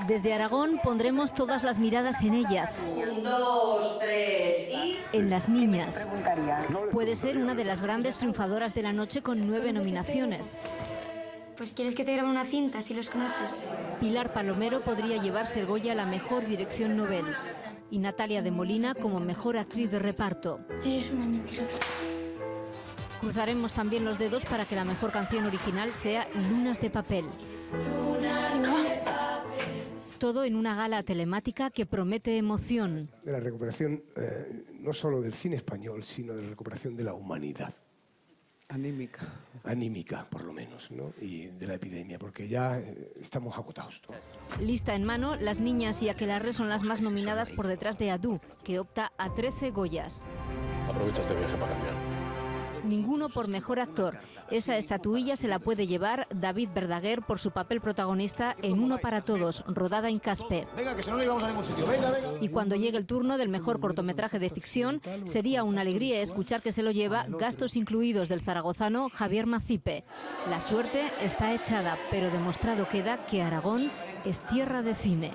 Desde Aragón pondremos todas las miradas en ellas. 1, 2, 3 y... En las niñas. Puede ser una de las grandes triunfadoras de la noche con 9 nominaciones. Pues quieres que te grabe una cinta si los conoces. Pilar Palomero podría llevarse el Goya a la mejor dirección novel. Y Natalia de Molina como mejor actriz de reparto. Eres una mentirosa. Cruzaremos también los dedos para que la mejor canción original sea Lunas de papel. Todo en una gala telemática que promete emoción. De la recuperación no solo del cine español, sino de la recuperación de la humanidad. Anímica. Anímica, por lo menos, ¿no? Y de la epidemia, porque ya estamos agotados todos. Lista en mano, Las niñas y Aquelarre son las más nominadas por detrás de Adu, que opta a 13 Goyas. Aprovecha este viaje para cambiar. Ninguno por mejor actor. Esa estatuilla se la puede llevar David Verdaguer por su papel protagonista en Uno para todos, rodada en Caspe. Venga, que si no, no íbamos a ningún sitio. Venga, venga. Y cuando llegue el turno del mejor cortometraje de ficción, sería una alegría escuchar que se lo lleva, gastos incluidos, del zaragozano Javier Macipe. La suerte está echada, pero demostrado queda que Aragón es tierra de cine.